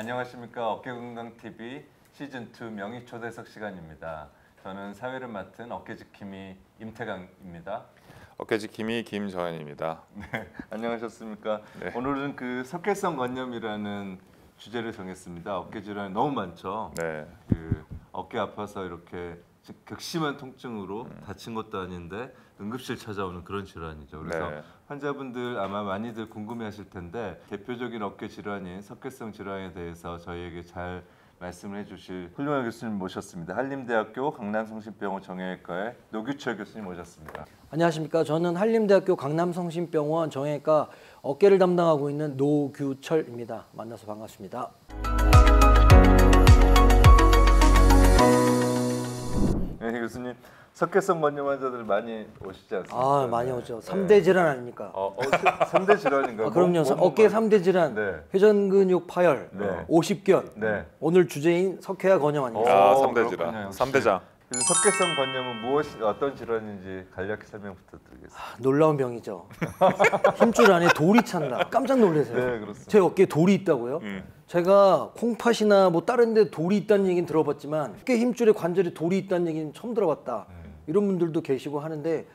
안녕하십니까. 어깨건강TV 시즌2 명의초대석 시간입니다. 저는 사회를 맡은 어깨지킴이 임태강입니다. 어깨지킴이 김정현입니다. 네, 안녕하셨습니까? 네. 오늘은 그 석회성 건염이라는 주제를 정했습니다. 어깨 질환 너무 많죠. 네. 그 어깨 아파서 이렇게 극심한 통증으로 다친 것도 아닌데 응급실 찾아오는 그런 질환이죠. 그래서 네. 환자분들 아마 많이들 궁금해하실 텐데 대표적인 어깨 질환인 석회성 질환에 대해서 저희에게 잘 말씀을 해주실 훌륭한 교수님 모셨습니다. 한림대학교 강남성심병원 정형외과의 노규철 교수님 모셨습니다. 안녕하십니까. 저는 한림대학교 강남성심병원 정형외과 어깨를 담당하고 있는 노규철입니다. 만나서 반갑습니다. 네, 교수님. 석회성 건염 환자들 많이 오시지 않습니까? 아, 많이 오죠. 3대 질환 아닙니까? 3대 질환인가요? 그럼요. 어깨 3대 질환, 네. 회전근육 파열, 네. 오십견, 네. 오늘 주제인 석회화 건염 아닙니까? 아, 오, 3대 그렇군요, 질환. 역시. 3대장. 그래서 석회성 건염은 어떤 질환인지 간략히 설명 부탁드리겠습니다. 놀라운 병이죠. 힘줄 안에 돌이 찬다. 깜짝 놀라세요. 네, 그렇습니다. 제 어깨에 돌이 있다고요? 제가 콩팥이나 뭐 다른 데 돌이 있다는 얘기는 들어봤지만 어깨 힘줄에 관절에 돌이 있다는 얘기는 처음 들어봤다. 이런 분들도 계시고 하는데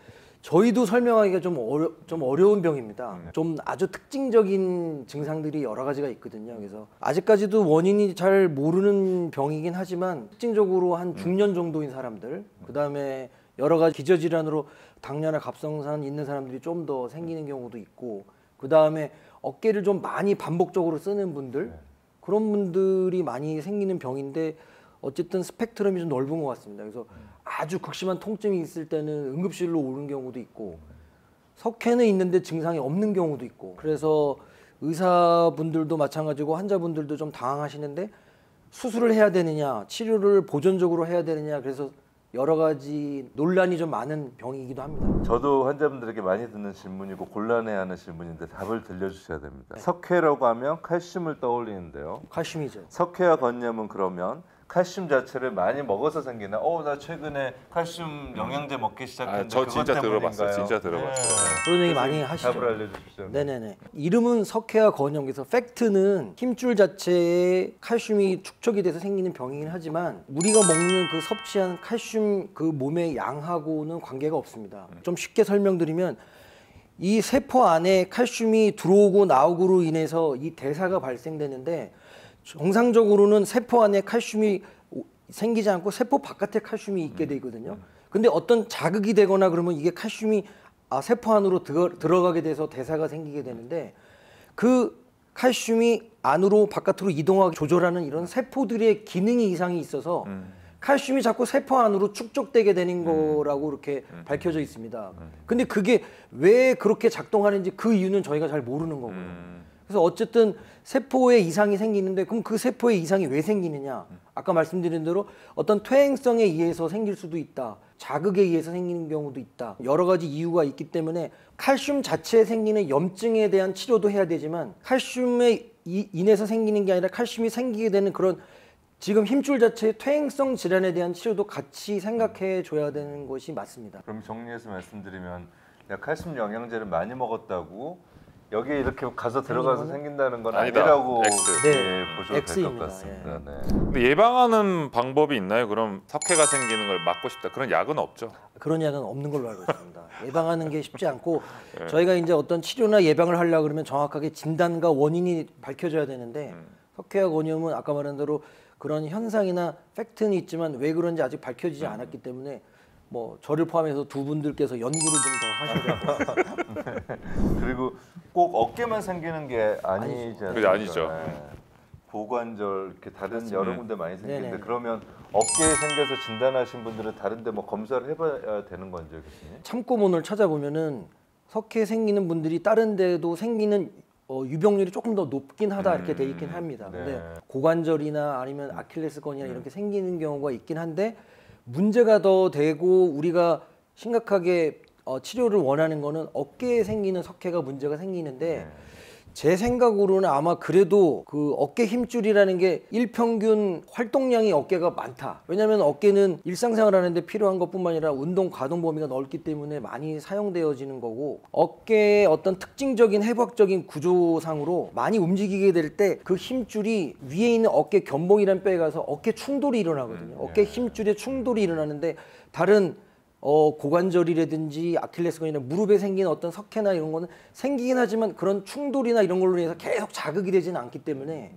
저희도 설명하기가 좀 어려운 병입니다. 좀 아주 특징적인 증상들이 여러 가지가 있거든요. 그래서 아직까지도 원인이 잘 모르는 병이긴 하지만 특징적으로 한 중년 정도인 사람들, 그 다음에 여러 가지 기저질환으로 당뇨나 갑상선 있는 사람들이 좀 더 생기는 경우도 있고, 그 다음에 어깨를 좀 많이 반복적으로 쓰는 분들, 그런 분들이 많이 생기는 병인데 어쨌든 스펙트럼이 좀 넓은 것 같습니다. 그래서 아주 극심한 통증이 있을 때는 응급실로 오는 경우도 있고 석회는 있는데 증상이 없는 경우도 있고, 그래서 의사분들도 마찬가지고 환자분들도 좀 당황하시는데 수술을 해야 되느냐 치료를 보존적으로 해야 되느냐, 그래서 여러 가지 논란이 좀 많은 병이기도 합니다. 저도 환자분들에게 많이 듣는 질문이고 곤란해하는 질문인데 답을 들려주셔야 됩니다. 석회라고 하면 칼슘을 떠올리는데요. 칼슘이죠. 석회와 건염은 그러면 칼슘 자체를 많이 먹어서 생기나? 나 최근에 칼슘 영양제 먹기 시작했는데 저 그것 진짜 때문인가요? 들어봤어요. 진짜 들어봤어요. 네. 그런 얘기 많이 하시죠. 답을 알려주십시오. 네네네. 이름은 석회화 건염. 그래서 팩트는 힘줄 자체에 칼슘이 축적이 돼서 생기는 병이긴 하지만 우리가 먹는 그 섭취한 칼슘 그 몸의 양하고는 관계가 없습니다. 좀 쉽게 설명드리면 이 세포 안에 칼슘이 들어오고 나오고로 인해서 이 대사가 발생되는데 정상적으로는 세포 안에 칼슘이 생기지 않고 세포 바깥에 칼슘이 있게 되거든요. 근데 어떤 자극이 되거나 그러면 이게 칼슘이 세포 안으로 들어가게 돼서 대사가 생기게 되는데 그 칼슘이 안으로 바깥으로 이동하게 조절하는 이런 세포들의 기능이 이상이 있어서 칼슘이 자꾸 세포 안으로 축적되게 되는 거라고 이렇게 밝혀져 있습니다. 근데 그게 왜 그렇게 작동하는지 그 이유는 저희가 잘 모르는 거고요. 그래서 어쨌든 세포에 이상이 생기는데 그럼 그 세포에 이상이 왜 생기느냐? 아까 말씀드린 대로 어떤 퇴행성에 의해서 생길 수도 있다. 자극에 의해서 생기는 경우도 있다. 여러 가지 이유가 있기 때문에 칼슘 자체에 생기는 염증에 대한 치료도 해야 되지만 칼슘에 인해서 생기는 게 아니라 칼슘이 생기게 되는 그런 지금 힘줄 자체의 퇴행성 질환에 대한 치료도 같이 생각해 줘야 되는 것이 맞습니다. 그럼 정리해서 말씀드리면 내가 칼슘 영양제를 많이 먹었다고 여기에 이렇게 가서 들어가서 생긴다는 건 아니다. 아니라고 X. 예, 보셔도 될 것 X입니다. 같습니다. 예. 네. 근데 예방하는 방법이 있나요? 그럼 석회가 생기는 걸 막고 싶다. 그런 약은 없죠. 그런 약은 없는 걸로 알고 있습니다. 예방하는 게 쉽지 않고 저희가 이제 어떤 치료나 예방을 하려고 그러면 정확하게 진단과 원인이 밝혀져야 되는데 석회화 건염은 아까 말한 대로 그런 현상이나 팩트는 있지만 왜 그런지 아직 밝혀지지 않았기 때문에 뭐 저를 포함해서 두 분들께서 연구를 좀 더 하셔야 될 것 같아요. 그리고 꼭 어깨만 생기는 게 아니지 않습니까? 그게 아니죠. 네. 고관절 이렇게 다른 여러 군데 많이 생기는데 네네. 그러면 어깨에 생겨서 진단하신 분들은 다른데 뭐 검사를 해봐야 되는 건죠, 교수님? 참고문을 찾아보면은 석회 생기는 분들이 다른 데도 생기는 유병률이 조금 더 높긴 하다 이렇게 돼 있긴 합니다. 네. 근데 고관절이나 아니면 아킬레스건이나 이렇게 생기는 경우가 있긴 한데 문제가 더 되고 우리가 심각하게 치료를 원하는 거는 어깨에 생기는 석회가 문제가 생기는데 제 생각으로는 아마 그래도 그 어깨 힘줄이라는 게 일평균 활동량이 어깨가 많다. 왜냐하면 어깨는 일상생활 하는데 필요한 것뿐만 아니라 운동 가동 범위가 넓기 때문에 많이 사용되어지는 거고, 어깨의 어떤 특징적인 해부학적인 구조상으로 많이 움직이게 될 때 그 힘줄이 위에 있는 어깨 견봉이라는 뼈에 가서 어깨 충돌이 일어나거든요. 어깨 힘줄에 충돌이 일어나는데 다른 고관절이라든지 아킬레스건이나 무릎에 생긴 어떤 석회나 이런 거는 생기긴 하지만 그런 충돌이나 이런 걸로 인해서 계속 자극이 되지는 않기 때문에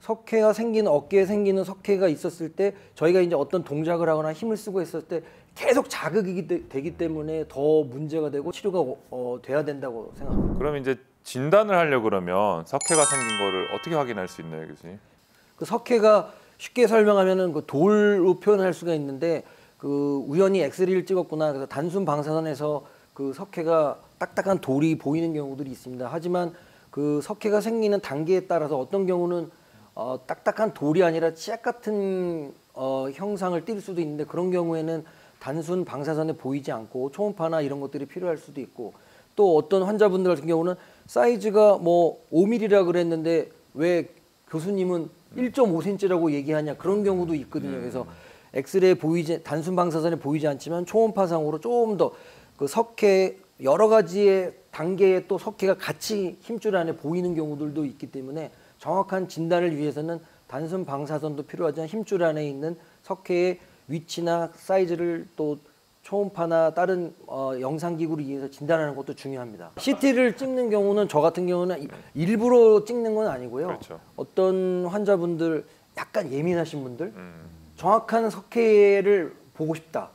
석회가 생기는, 어깨에 생기는 석회가 있었을 때 저희가 이제 어떤 동작을 하거나 힘을 쓰고 있었을 때 계속 자극이 되기 때문에 더 문제가 되고 치료가 돼야 된다고 생각합니다. 그럼 이제 진단을 하려고 그러면 석회가 생긴 거를 어떻게 확인할 수 있나요, 교수님? 그 석회가 쉽게 설명하면은 그 돌로 표현할 수가 있는데, 그 우연히 엑스레이를 찍었구나, 그래서 단순 방사선에서 그 석회가 딱딱한 돌이 보이는 경우들이 있습니다. 하지만 그 석회가 생기는 단계에 따라서 어떤 경우는 딱딱한 돌이 아니라 치약 같은 형상을 띌 수도 있는데, 그런 경우에는 단순 방사선에 보이지 않고 초음파나 이런 것들이 필요할 수도 있고, 또 어떤 환자분들 같은 경우는 사이즈가 뭐 5mm라 그랬는데 왜 교수님은 1.5cm라고 얘기하냐, 그런 경우도 있거든요. 그래서 엑스레이 단순 방사선에 보이지 않지만 초음파상으로 조금 더 그 석회 여러 가지의 단계의 또 석회가 같이 힘줄 안에 보이는 경우들도 있기 때문에 정확한 진단을 위해서는 단순 방사선도 필요하지만 힘줄 안에 있는 석회의 위치나 사이즈를 또 초음파나 다른 영상기구를 이용해서 진단하는 것도 중요합니다. CT를 찍는 경우는 저 같은 경우는 일부러 찍는 건 아니고요. 그렇죠. 어떤 환자분들, 약간 예민하신 분들, 정확한 석회를 보고 싶다,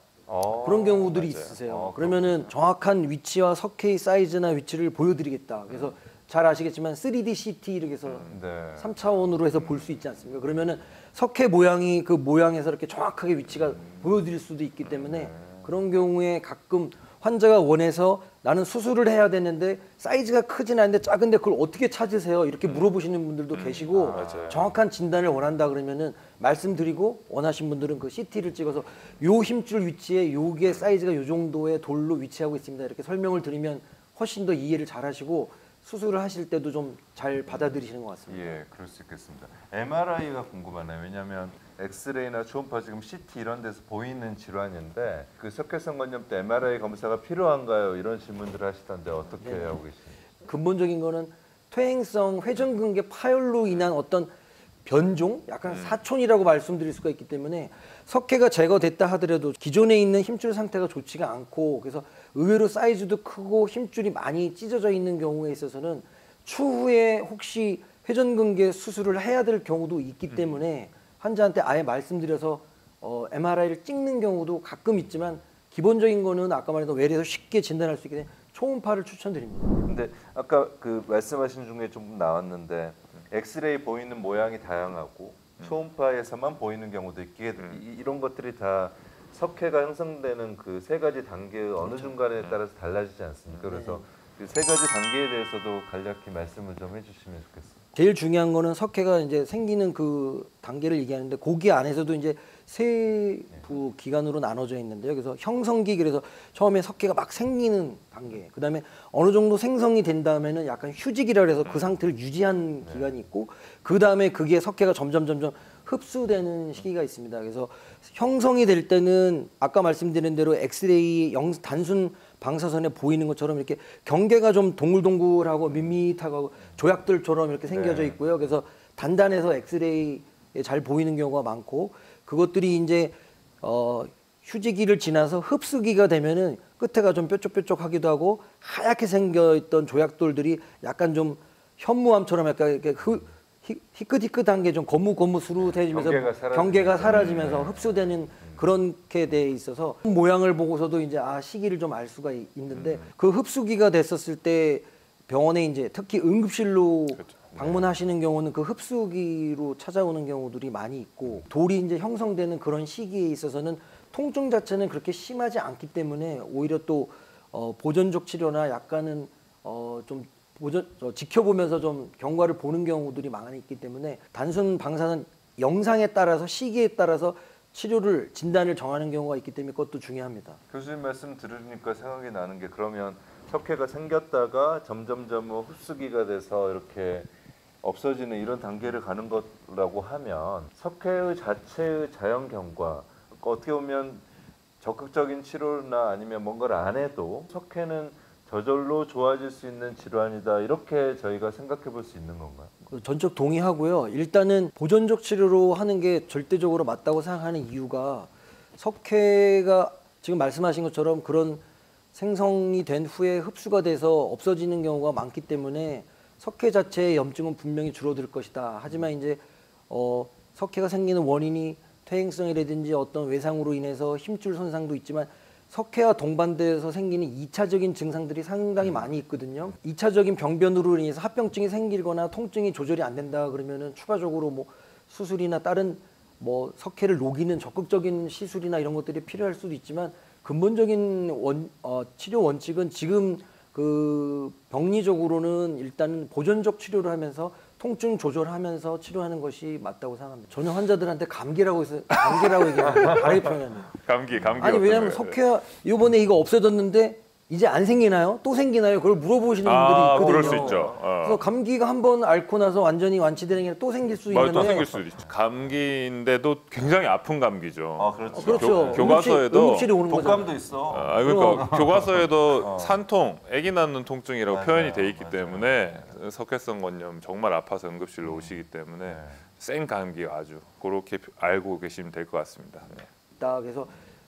그런 경우들이 맞아요. 있으세요. 그러면은 정확한 위치와 석회의 사이즈나 위치를 보여드리겠다. 그래서 잘 아시겠지만 3D CT 이렇게 해서 네. 3차원으로 해서 볼 수 있지 않습니까? 그러면은 석회 모양이 그 모양에서 이렇게 정확하게 위치가 보여드릴 수도 있기 때문에 그런 경우에 가끔 환자가 원해서 나는 수술을 해야 되는데 사이즈가 크진 않은데 작은데 그걸 어떻게 찾으세요? 이렇게 물어보시는 분들도 계시고, 맞아요. 정확한 진단을 원한다 그러면은 말씀드리고 원하신 분들은 그 CT를 찍어서 요 힘줄 위치에 요게 사이즈가 요 정도의 돌로 위치하고 있습니다, 이렇게 설명을 드리면 훨씬 더 이해를 잘 하시고 수술을 하실 때도 좀 잘 받아들이시는 것 같습니다. 예, 그럴 수 있겠습니다. MRI가 궁금하네요. 왜냐하면 엑스레이나 초음파, 지금 CT 이런 데서 보이는 질환인데 그 석회성 건염 때 MRI 검사가 필요한가요? 이런 질문들을 하시던데 어떻게 하고 계십니까? 근본적인 거는 퇴행성 회전근개 파열로 인한 어떤 변종, 약간 사촌이라고 말씀드릴 수가 있기 때문에 석회가 제거됐다 하더라도 기존에 있는 힘줄 상태가 좋지가 않고, 그래서 의외로 사이즈도 크고 힘줄이 많이 찢어져 있는 경우에 있어서는 추후에 혹시 회전근개 수술을 해야 될 경우도 있기 때문에 환자한테 아예 말씀드려서 MRI를 찍는 경우도 가끔 있지만, 기본적인 거는 아까 말했던 외래에서 쉽게 진단할 수 있게 된 초음파를 추천드립니다. 근데 아까 그 말씀하신 중에 좀 나왔는데 엑스레이 보이는 모양이 다양하고 초음파에서만 보이는 경우도 있게 이런 것들이 다 석회가 형성되는 그 세 가지 단계 어느 중간에 따라서 달라지지 않습니까? 그래서 그 세 가지 단계에 대해서도 간략히 말씀을 좀 해주시면 좋겠습니다. 제일 중요한 거는 석회가 이제 생기는 그 단계를 얘기하는데, 고기 안에서도 이제 세 부 기간으로 나눠져 있는데요. 그래서 형성기, 그래서 처음에 석회가 막 생기는 단계, 그 다음에 어느 정도 생성이 된 다음에는 약간 휴직이라 그래서 그 상태를 유지한 기간이 있고, 그 다음에 그게 석회가 점점 흡수되는 시기가 있습니다. 그래서 형성이 될 때는 아까 말씀드린 대로 엑스레이 단순 방사선에 보이는 것처럼 이렇게 경계가 좀 동글동글하고 밋밋하고 조약들처럼 이렇게 생겨져 있고요. 그래서 단단해서 엑스레이에 잘 보이는 경우가 많고, 그것들이 이제 휴지기를 지나서 흡수기가 되면은 끝에가 좀 뾰족뾰족하기도 하고, 하얗게 생겨있던 조약돌들이 약간 좀 현무암처럼 약간 이렇게 희끗희끗한 게 좀 거무스름해지면서 경계가 사라지면서 흡수되는 그렇게 돼 있어서 모양을 보고서도 이제 시기를 좀 알 수가 있는데, 그 흡수기가 됐었을 때 병원에 이제 특히 응급실로 방문하시는 경우는 그 흡수기로 찾아오는 경우들이 많이 있고, 돌이 이제 형성되는 그런 시기에 있어서는 통증 자체는 그렇게 심하지 않기 때문에 오히려 또 보존적 치료나 약간은 좀 지켜보면서 좀 경과를 보는 경우들이 많이 있기 때문에 단순 방사선 영상에 따라서 시기에 따라서 진단을 정하는 경우가 있기 때문에 그것도 중요합니다. 교수님 말씀 들으니까 생각이 나는 게, 그러면 석회가 생겼다가 점점점 흡수기가 돼서 이렇게 없어지는 이런 단계를 가는 거라고 하면 석회의 자체의 자연 경과, 어떻게 보면 적극적인 치료나 아니면 뭔가를 안 해도 석회는 저절로 좋아질 수 있는 질환이다, 이렇게 저희가 생각해 볼 수 있는 건가요? 전적 동의하고요. 일단은 보존적 치료로 하는 게 절대적으로 맞다고 생각하는 이유가 석회가 지금 말씀하신 것처럼 그런 생성이 된 후에 흡수가 돼서 없어지는 경우가 많기 때문에 석회 자체의 염증은 분명히 줄어들 것이다. 하지만 이제 석회가 생기는 원인이 퇴행성이라든지 어떤 외상으로 인해서 힘줄 손상도 있지만 석회와 동반돼서 생기는 2차적인 증상들이 상당히 많이 있거든요. 2차적인 병변으로 인해서 합병증이 생기거나 통증이 조절이 안 된다 그러면은 추가적으로 뭐 수술이나 다른 뭐 석회를 녹이는 적극적인 시술이나 이런 것들이 필요할 수도 있지만 근본적인 치료 원칙은 지금 그 병리적으로는 일단 보존적 치료를 하면서 통증 조절하면서 치료하는 것이 맞다고 생각합니다. 저는 환자들한테 감기라고 얘기하면 다르게 표현합니다. 감기 아니 왜냐하면 석회가 이번에 이거 없어졌는데 이제 안 생기나요? 또 생기나요? 그걸 물어보시는 분들이 있거든요. 그럴 수 있죠. 그래서 감기가 한번 앓고 나서 완전히 완치되는 게 또 생길 수 있는데 또 생길 수도 있죠. 감기인데도 굉장히 아픈 감기죠. 아, 그렇죠. 그렇죠. 교과서에도 응급실에 오는 거잖아요. 독감도 있어. 그러니까 교과서에도 산통, 아기 낳는 통증이라고 표현이 돼 있기 때문에 석회성 건염 정말 아파서 응급실로 오시기 때문에 센 감기 아주 그렇게 알고 계시면 될 것 같습니다. 네. 그래서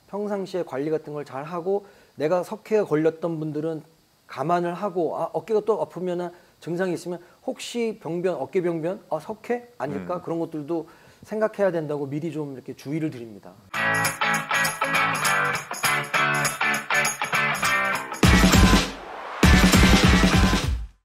평상시에 관리 같은 걸 잘 하고 내가 석회가 걸렸던 분들은 감안을 하고 어깨가 또 아프면은 증상이 있으면 혹시 병변, 어깨 병변, 석회 아닐까 그런 것들도 생각해야 된다고 미리 좀 이렇게 주의를 드립니다.